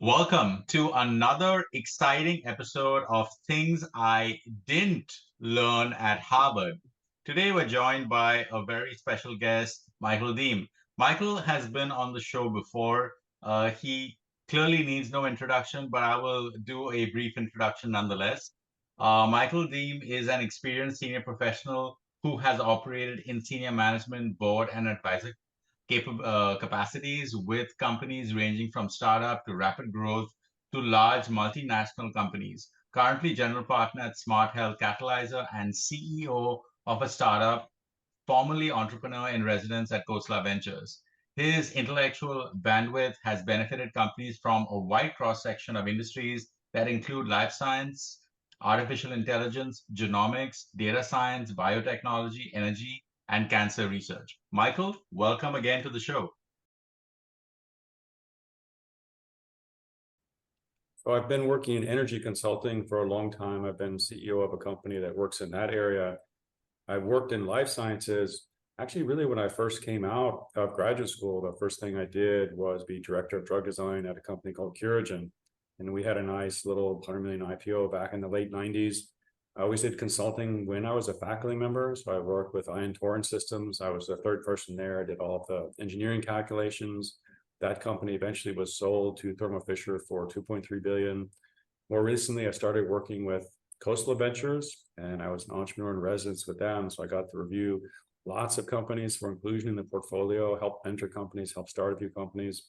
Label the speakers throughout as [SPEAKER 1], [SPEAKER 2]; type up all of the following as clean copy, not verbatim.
[SPEAKER 1] Welcome to another exciting episode of Things I Didn't Learn at Harvard. Today, we're joined by a very special guest, Michael Deem. Michael has been on the show before. He clearly needs no introduction, but I will do a brief introduction nonetheless. Michael Deem is an experienced senior professional who has operated in senior management, board, and advisor capacities with companies ranging from startup to rapid growth to large multinational companies. Currently, general partner at Smart Health Catalyzer and CEO of a startup, formerly entrepreneur in residence at Khosla Ventures. His intellectual bandwidth has benefited companies from a wide cross section of industries that include life science, artificial intelligence, genomics, data science, biotechnology, energy, and cancer research. Michael, welcome again to the show.
[SPEAKER 2] So I've been working in energy consulting for a long time. I've been CEO of a company that works in that area. I've worked in life sciences. Actually, really, when I first came out of graduate school, the first thing I did was be director of drug design at a company called Curagen. And we had a nice little 100 million IPO back in the late 90s. I always did consulting when I was a faculty member. So I worked with Ion Torrent Systems. I was the third person there. I did all of the engineering calculations. That company eventually was sold to Thermo Fisher for 2.3 billion. More recently, I started working with Khosla Ventures, and I was an entrepreneur in residence with them. So I got to review lots of companies for inclusion in the portfolio, help enter companies, help start a few companies.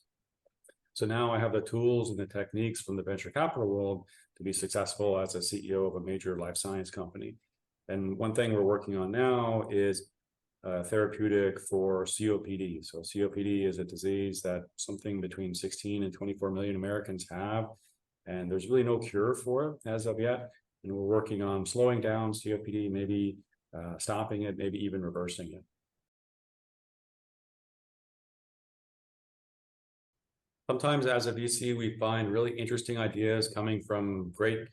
[SPEAKER 2] So now I have the tools and the techniques from the venture capital world to be successful as a CEO of a major life science company. And one thing we're working on now is therapeutic for COPD. So COPD is a disease that something between 16 and 24 million Americans have, and there's really no cure for it as of yet. And we're working on slowing down COPD, maybe stopping it, maybe even reversing it. Sometimes as a VC, we find really interesting ideas coming from great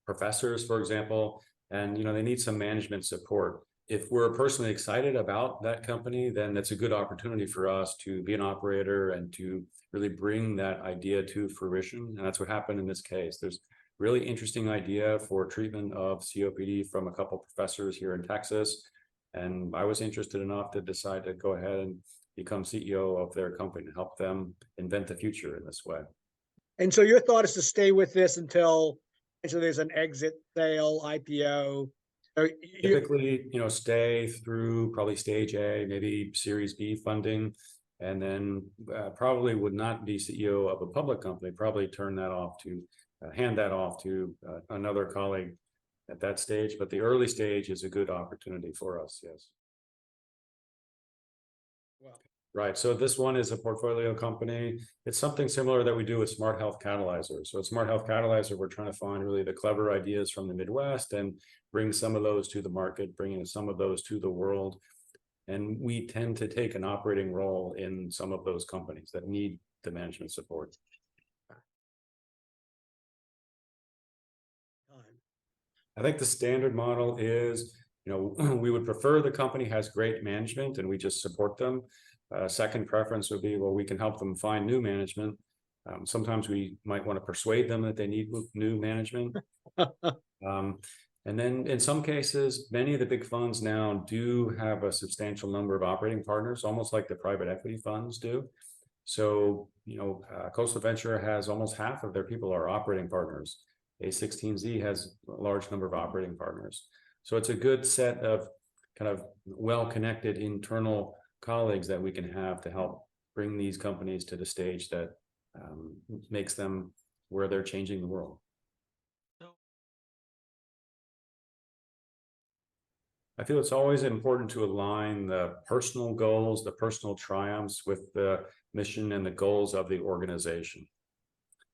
[SPEAKER 2] professors, for example, and they need some management support. If we're personally excited about that company, then that's a good opportunity for us to be an operator and to really bring that idea to fruition. And that's what happened in this case. There's really interesting idea for treatment of COPD from a couple professors here in Texas. And I was interested enough to decide to go ahead and become CEO of their company and help them invent the future in this way.
[SPEAKER 3] And so your thought is to stay with this until there's an exit, sale, IPO.
[SPEAKER 2] Typically, stay through probably stage A, maybe Series B funding, and then probably would not be CEO of a public company, probably turn that off to, hand that off to another colleague at that stage. But the early stage is a good opportunity for us, yes.
[SPEAKER 3] Wow.
[SPEAKER 2] Right. So this one is a portfolio company. It's something similar that we do with Smart Health Catalyzer. So at Smart Health Catalyzer, we're trying to find really the clever ideas from the Midwest and bring some of those to the market, bringing some of those to the world. And we tend to take an operating role in some of those companies that need the management support. I think the standard model is, we would prefer the company has great management and we just support them. Second preference would be, well, we can help them find new management. Sometimes we might want to persuade them that they need new management. And then in some cases, many of the big funds now do have a substantial number of operating partners, almost like the private equity funds do. So, Khosla Venture has almost half of their people are operating partners. A16Z has a large number of operating partners. So it's a good set of kind of well-connected internal colleagues that we can have to help bring these companies to the stage that makes them where they're changing the world. I feel it's always important to align the personal goals, the personal triumphs with the mission and the goals of the organization.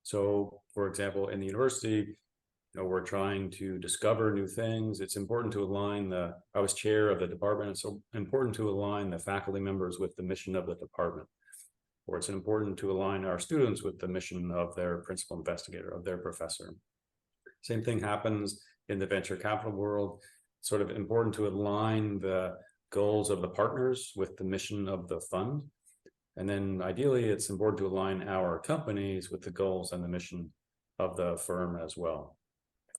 [SPEAKER 2] So, for example, in the university, we're trying to discover new things. It's important to align I was chair of the department. It's so important to align the faculty members with the mission of the department. Or it's important to align our students with the mission of their principal investigator, of their professor. Same thing happens in the venture capital world. It's sort of important to align the goals of the partners with the mission of the fund. And then ideally, it's important to align our companies with the goals and the mission of the firm as well.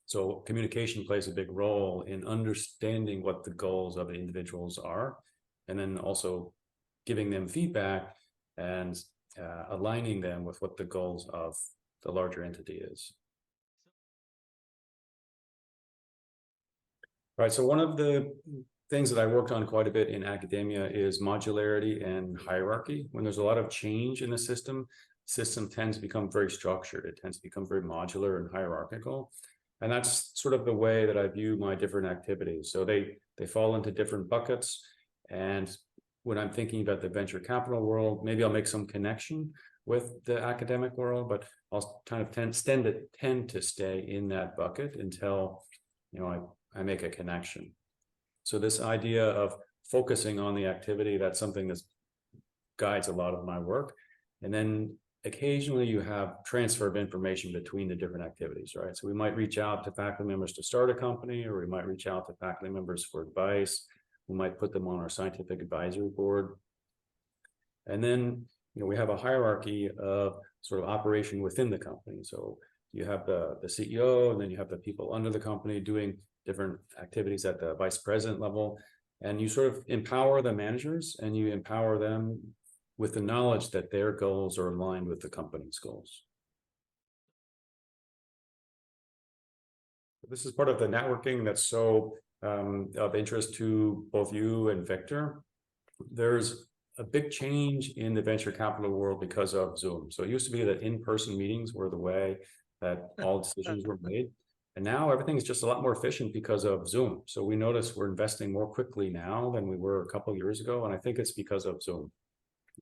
[SPEAKER 2] So communication plays a big role in understanding what the goals of the individuals are, and then also giving them feedback and aligning them with what the goals of the larger entity is. Right, so one of the things that I worked on quite a bit in academia is modularity and hierarchy. When there's a lot of change in the system tends to become very structured. It tends to become very modular and hierarchical. And that's sort of the way that I view my different activities. So they fall into different buckets. And when I'm thinking about the venture capital world, maybe I'll make some connection with the academic world, but I'll kind of tend to stay in that bucket until, you know, I make a connection. So this idea of focusing on the activity, that's something that guides a lot of my work. And then occasionally you have transfer of information between the different activities, right? So we might reach out to faculty members to start a company, or we might reach out to faculty members for advice. We might put them on our scientific advisory board. And then, you know, we have a hierarchy of sort of operation within the company. So you have the CEO, and then you have the people under the company doing different activities at the vice president level. And you sort of empower the managers, and you empower them with the knowledge that their goals are aligned with the company's goals. This is part of the networking that's so of interest to both you and Victor. There's a big change in the venture capital world because of Zoom. So it used to be that in-person meetings were the way that all decisions were made. And now everything's just a lot more efficient because of Zoom. So we notice we're investing more quickly now than we were a couple of years ago. And I think it's because of Zoom.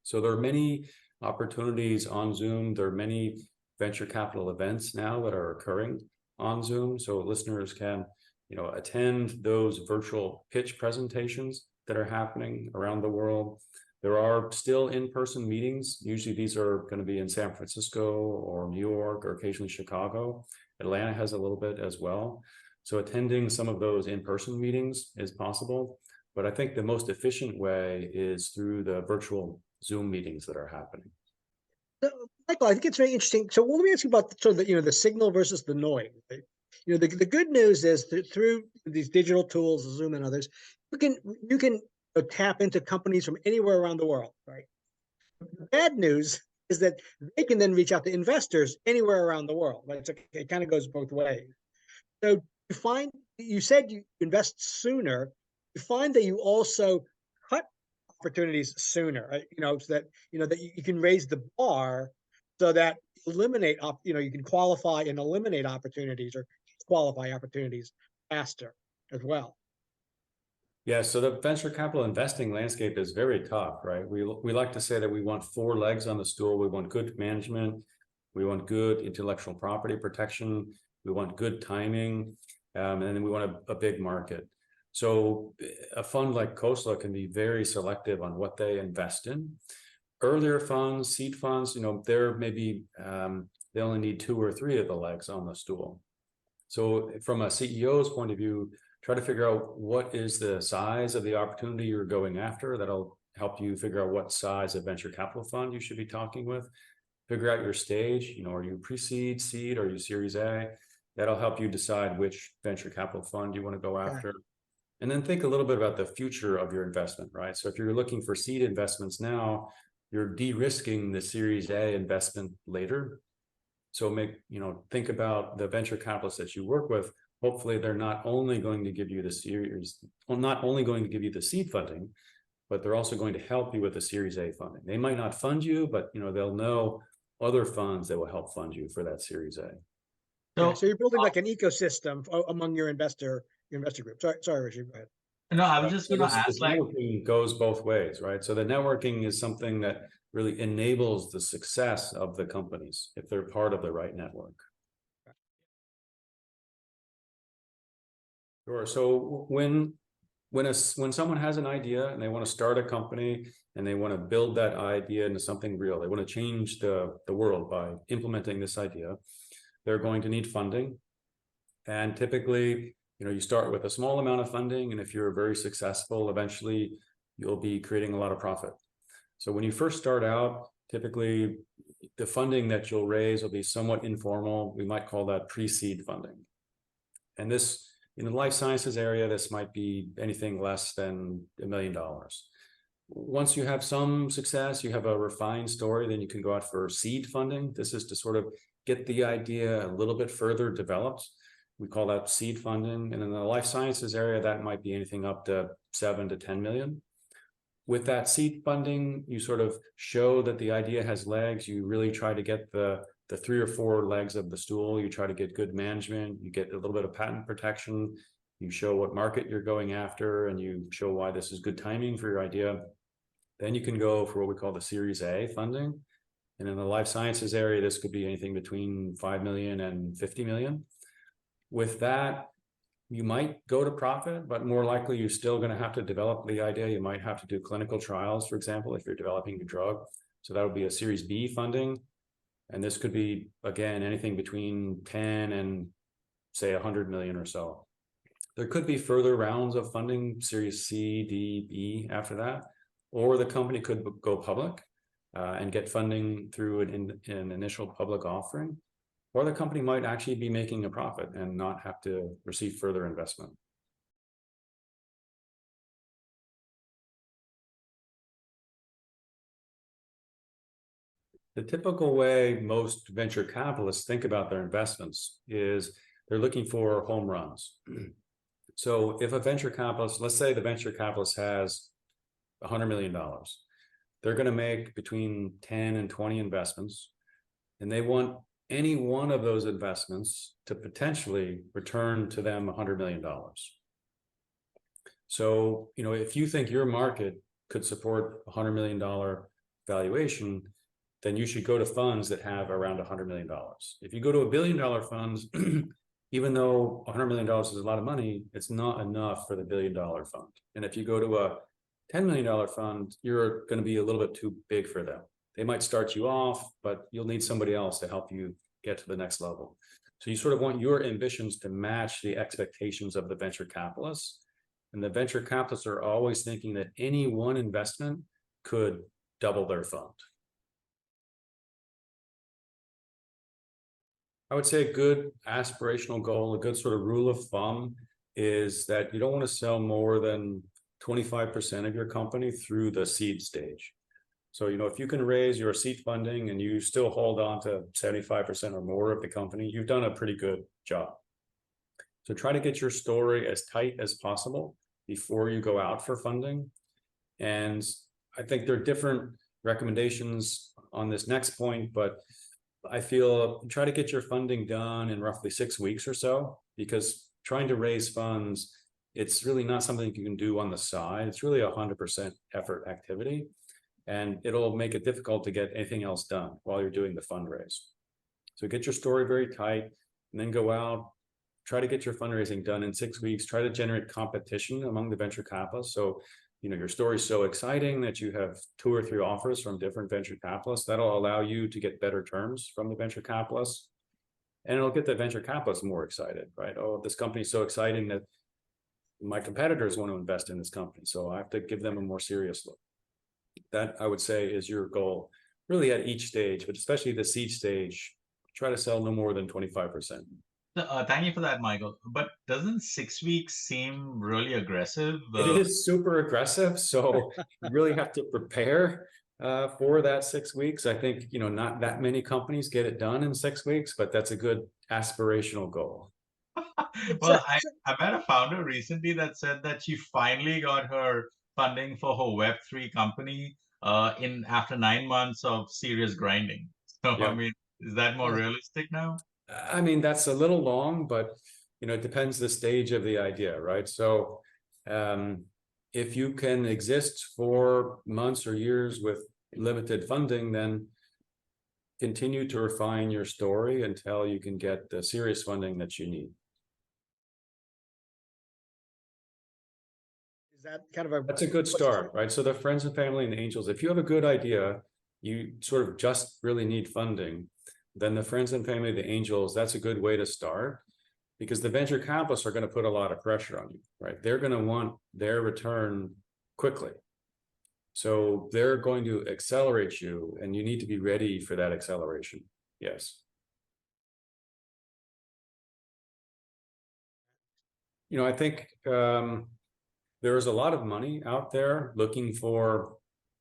[SPEAKER 2] So there are many opportunities on Zoom. There are many venture capital events now that are occurring on Zoom. So listeners can, you know, attend those virtual pitch presentations that are happening around the world. There are still in-person meetings. Usually these are going to be in San Francisco or New York or occasionally Chicago. Atlanta has a little bit as well. So attending some of those in-person meetings is possible. But I think the most efficient way is through the virtual Zoom meetings that are happening.
[SPEAKER 3] So, Michael, I think it's very interesting. So let me ask you about sort of the, the signal versus the noise. Right? The good news is that through these digital tools, Zoom and others, you can tap into companies from anywhere around the world, right? The bad news is that they can then reach out to investors anywhere around the world. Right? It kind of goes both ways. So you said you invest sooner. You find that you also cut opportunities sooner, right? So that that you can raise the bar so that you can qualify and eliminate opportunities or qualify opportunities faster as well.
[SPEAKER 2] Yeah, so the venture capital investing landscape is very tough, right? We like to say that we want 4 legs on the stool. We want good management, we want good intellectual property protection, we want good timing, and then we want a big market. So a fund like Khosla can be very selective on what they invest in. Earlier funds, seed funds, they're maybe they only need 2 or 3 of the legs on the stool. So from a CEO's point of view, try to figure out what is the size of the opportunity you're going after. That'll help you figure out what size of venture capital fund you should be talking with. Figure out your stage. Are you pre-seed, seed, or are you Series A? That'll help you decide which venture capital fund you want to go after. Okay. And then think a little bit about the future of your investment, right? So if you're looking for seed investments now, you're de-risking the Series A investment later. So think about the venture capitalists that you work with. Hopefully they're not only going to give you the seed funding, but they're also going to help you with the Series A funding. They might not fund you, but they'll know other funds that will help fund you for that Series A.
[SPEAKER 3] So you're building like an ecosystem among your investor group. Sorry, Richard, go ahead.
[SPEAKER 1] No, I was just going to ask,
[SPEAKER 2] networking goes both ways, right? So the networking is something that really enables the success of the companies if they're part of the right network. Sure. So when someone has an idea and they want to start a company and they want to build that idea into something real, they want to change the world by implementing this idea, they're going to need funding. And typically, you start with a small amount of funding, and if you're very successful, eventually you'll be creating a lot of profit. So when you first start out, typically the funding that you'll raise will be somewhat informal. We might call that pre-seed funding. And this, in the life sciences area, this might be anything less than $1 million. Once you have some success, you have a refined story, then you can go out for seed funding. This is to sort of get the idea a little bit further developed. We call that seed funding. And in the life sciences area, that might be anything up to 7 to 10 million. With that seed funding, you sort of show that the idea has legs. You really try to get the 3 or 4 legs of the stool. You try to get good management. You get a little bit of patent protection. You show what market you're going after, and you show why this is good timing for your idea. Then you can go for what we call the Series A funding. And in the life sciences area, this could be anything between 5 million and 50 million. With that, you might go to profit, but more likely you're still going to have to develop the idea. You might have to do clinical trials, for example, if you're developing a drug. So that would be a Series B funding. And this could be, again, anything between 10 and say 100 million or so. There could be further rounds of funding, Series C, D, B after that, or the company could go public and get funding through an initial public offering, or the company might actually be making a profit and not have to receive further investment. The typical way most venture capitalists think about their investments is they're looking for home runs. So if a venture capitalist, let's say the venture capitalist has $100 million, they're going to make between 10 and 20 investments, and they want any one of those investments to potentially return to them $100 million. So, if you think your market could support a $100 million valuation, then you should go to funds that have around $100 million. If you go to $1 billion funds, even though $100 million is a lot of money, it's not enough for the $1 billion fund. And if you go to a $10 million fund, you're going to be a little bit too big for them. They might start you off, but you'll need somebody else to help you get to the next level. So you sort of want your ambitions to match the expectations of the venture capitalists. And the venture capitalists are always thinking that any one investment could double their fund. I would say a good aspirational goal, a good sort of rule of thumb is that you don't want to sell more than 25% of your company through the seed stage. So, if you can raise your seed funding and you still hold on to 75% or more of the company, you've done a pretty good job. So try to get your story as tight as possible before you go out for funding. And I think there are different recommendations on this next point, but I feel try to get your funding done in roughly 6 weeks or so, because trying to raise funds, it's really not something you can do on the side. It's really 100% effort activity, and it'll make it difficult to get anything else done while you're doing the fundraise. So get your story very tight and then go out, try to get your fundraising done in 6 weeks, try to generate competition among the venture capitalists. So your story is so exciting that you have 2 or 3 offers from different venture capitalists. That'll allow you to get better terms from the venture capitalists. And it'll get the venture capitalists more excited, right? Oh, this company is so exciting that my competitors want to invest in this company. So I have to give them a more serious look. That, I would say, is your goal, really at each stage, but especially the seed stage, try to sell no more than 25%.
[SPEAKER 1] Thank you for that, Michael. But doesn't 6 weeks seem really aggressive?
[SPEAKER 2] It is super aggressive. So you really have to prepare for that 6 weeks. I think, not that many companies get it done in 6 weeks, but that's a good aspirational goal.
[SPEAKER 1] Well, I met a founder recently that said that she finally got her funding for her Web3 company in after 9 months of serious grinding. So,
[SPEAKER 2] Yeah.
[SPEAKER 1] I mean, is that more realistic now?
[SPEAKER 2] I mean, that's a little long, but it depends the stage of the idea, right? So if you can exist for months or years with limited funding, then continue to refine your story until you can get the serious funding that you need.
[SPEAKER 3] Is that kind of
[SPEAKER 2] That's a good start, right? So the friends and family and angels, if you have a good idea, you sort of just really need funding, then the friends and family, the angels, that's a good way to start, because the venture capitalists are going to put a lot of pressure on you, right? They're going to want their return quickly. So they're going to accelerate you, and you need to be ready for that acceleration. Yes. I think there is a lot of money out there looking for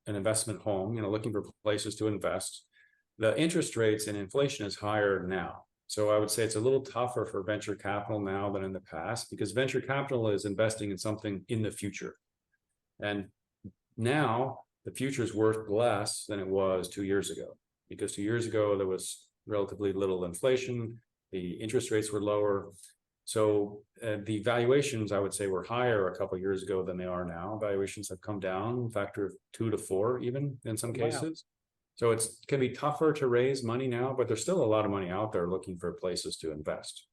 [SPEAKER 2] an investment home, looking for places to invest. The interest rates and inflation is higher now. So I would say it's a little tougher for venture capital now than in the past, because venture capital is investing in something in the future. And now the future is worth less than it was 2 years ago, because 2 years ago there was relatively little inflation, the interest rates were lower. So the valuations, I would say, were higher a couple of years ago than they are now. Valuations have come down a factor of 2 to 4, even in some cases. So it can be tougher to raise money now, but there's still a lot of money out there looking for places to invest.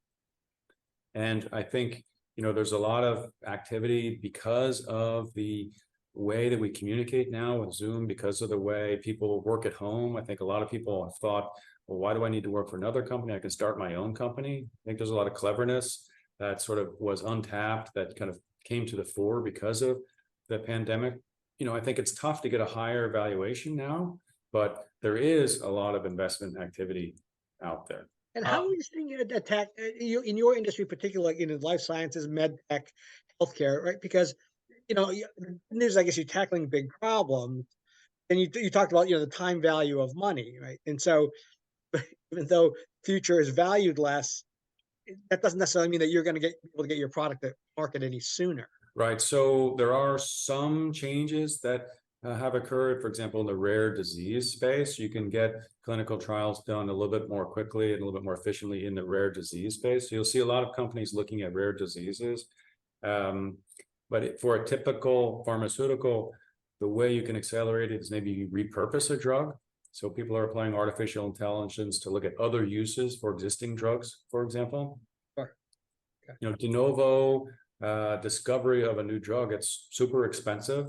[SPEAKER 2] And I think, there's a lot of activity because of the way that we communicate now with Zoom, because of the way people work at home. I think a lot of people have thought, well, why do I need to work for another company? I can start my own company. I think there's a lot of cleverness that sort of was untapped, that kind of came to the fore because of the pandemic. I think it's tough to get a higher valuation now, but there is a lot of investment activity out there.
[SPEAKER 3] And how are you seeing it attack in your industry, particularly like in life sciences, med tech, healthcare, right? Because there's, I guess, you're tackling big problems, and you talked about the time value of money, right? And so, even though future is valued less, that doesn't necessarily mean that you're going to be able to get your product to market any sooner.
[SPEAKER 2] Right. So there are some changes that have occurred. For example, in the rare disease space, you can get clinical trials done a little bit more quickly and a little bit more efficiently in the rare disease space. So you'll see a lot of companies looking at rare diseases. But for a typical pharmaceutical, the way you can accelerate it is maybe you repurpose a drug. So people are applying artificial intelligence to look at other uses for existing drugs, for example.
[SPEAKER 3] Sure. Okay.
[SPEAKER 2] De novo discovery of a new drug, it's super expensive.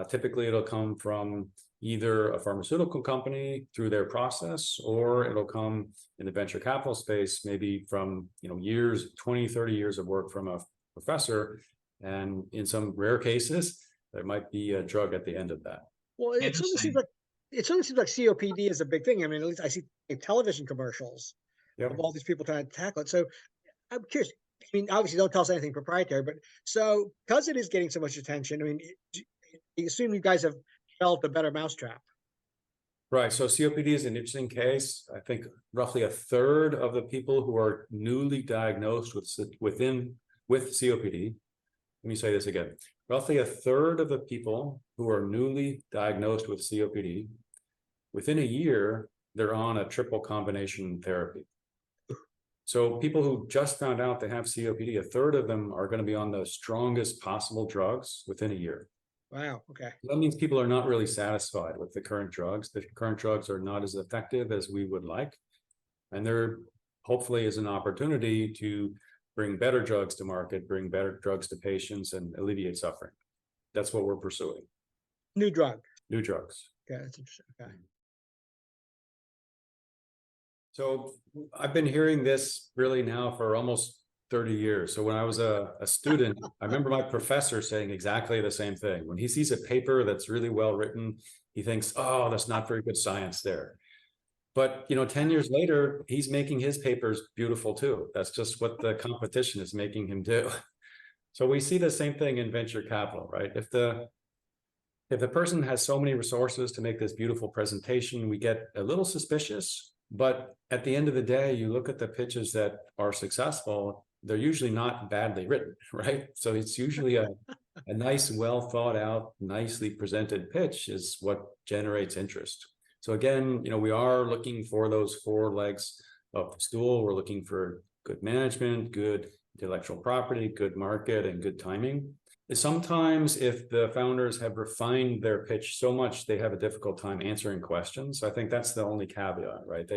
[SPEAKER 2] Typically, it'll come from either a pharmaceutical company through their process, or it'll come in the venture capital space, maybe from years, 20, 30 years of work from a professor. And in some rare cases, there might be a drug at the end of that.
[SPEAKER 3] Well, it certainly seems like COPD is a big thing. I mean, at least I see television commercials of all these people trying to tackle it. So I'm curious. I mean, obviously, don't tell us anything proprietary, but so because it is getting so much attention, I mean, I assume you guys have developed a better mousetrap.
[SPEAKER 2] Right. So COPD is an interesting case. I think roughly a third of the people who are newly diagnosed with COPD. Let me say this again. Roughly a third of the people who are newly diagnosed with COPD, within a year, they're on a triple combination therapy. So people who just found out they have COPD, a third of them are going to be on the strongest possible drugs within a year.
[SPEAKER 3] Wow. Okay.
[SPEAKER 2] That means people are not really satisfied with the current drugs. The current drugs are not as effective as we would like. And there hopefully is an opportunity to bring better drugs to market, bring better drugs to patients, and alleviate suffering. That's what we're pursuing.
[SPEAKER 3] New drug.
[SPEAKER 2] New drugs.
[SPEAKER 3] Okay, that's interesting. Okay.
[SPEAKER 2] So I've been hearing this really now for almost 30 years. So when I was a student, I remember my professor saying exactly the same thing. When he sees a paper that's really well written, he thinks, oh, that's not very good science there. But 10 years later, he's making his papers beautiful too. That's just what the competition is making him do. So we see the same thing in venture capital, right? If the person has so many resources to make this beautiful presentation, we get a little suspicious. But at the end of the day, you look at the pitches that are successful, they're usually not badly written, right? So it's usually a nice, well thought out, nicely presented pitch is what generates interest. So again, we are looking for those 4 legs of the stool. We're looking for good management, good intellectual property, good market, and good timing. Sometimes if the founders have refined their pitch so much, they have a difficult time answering questions. So I think that's the only caveat, right?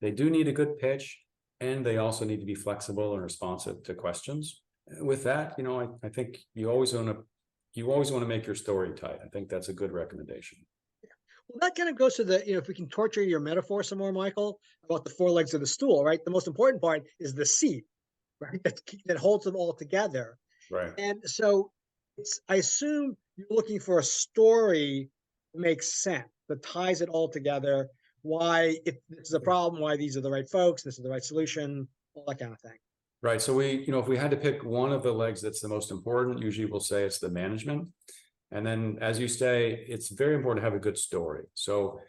[SPEAKER 2] They do need a good pitch, and they also need to be flexible and responsive to questions. With that, I think you always want to make your story tight. I think that's a good recommendation.
[SPEAKER 3] Well, that kind of goes to the, if we can torture your metaphor some more, Michael, about the 4 legs of the stool, right? The most important part is the seat, right? That holds them all together.
[SPEAKER 2] Right.
[SPEAKER 3] And so I assume you're looking for a story makes sense, that ties it all together. Why, if this is a problem, why these are the right folks, this is the right solution, all that kind of thing.
[SPEAKER 2] Right. So if we had to pick one of the legs that's the most important, usually we'll say it's the management. And then, as you say, it's very important to have a good story. So,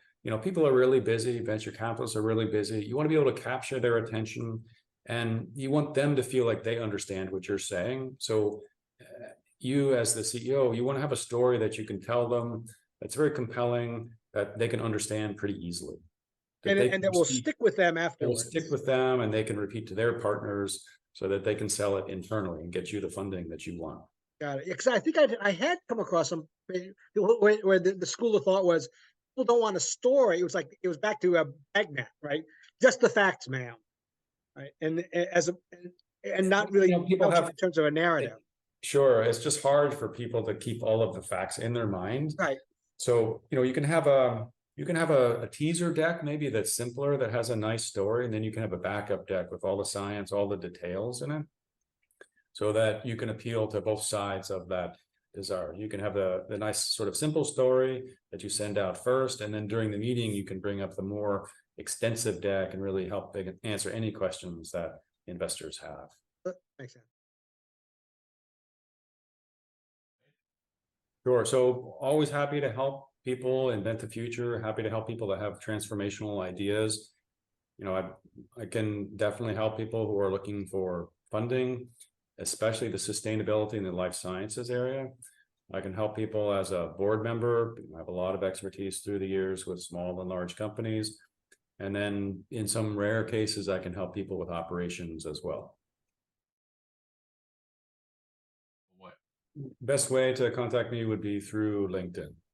[SPEAKER 2] people are really busy, venture capitalists are really busy. You want to be able to capture their attention, and you want them to feel like they understand what you're saying. So, you as the CEO, you want to have a story that you can tell them that's very compelling, that they can understand pretty easily.
[SPEAKER 3] And that will stick with them
[SPEAKER 2] It will
[SPEAKER 3] afterwards.
[SPEAKER 2] stick with them, and they can repeat to their partners so that they can sell it internally and get you the funding that you want.
[SPEAKER 3] Got it. Because I think I had come across some where the school of thought was people don't want a story. It was back to a Bagnet, right? Just the facts, ma'am. Right. And not really
[SPEAKER 2] People have,
[SPEAKER 3] in terms of a narrative.
[SPEAKER 2] sure, it's just hard for people to keep all of the facts in their mind.
[SPEAKER 3] Right.
[SPEAKER 2] So, you can have a teaser deck maybe that's simpler, that has a nice story, and then you can have a backup deck with all the science, all the details in it, so that you can appeal to both sides of that desire. You can have the nice sort of simple story that you send out first, and then during the meeting, you can bring up the more extensive deck and really help answer any questions that investors have.
[SPEAKER 3] That makes sense.
[SPEAKER 2] Sure. So always happy to help people invent the future, happy to help people that have transformational ideas. I can definitely help people who are looking for funding, especially the sustainability in the life sciences area. I can help people as a board member. I have a lot of expertise through the years with small and large companies. And then in some rare cases, I can help people with operations as well.
[SPEAKER 1] What?
[SPEAKER 2] Best way to contact me would be through LinkedIn.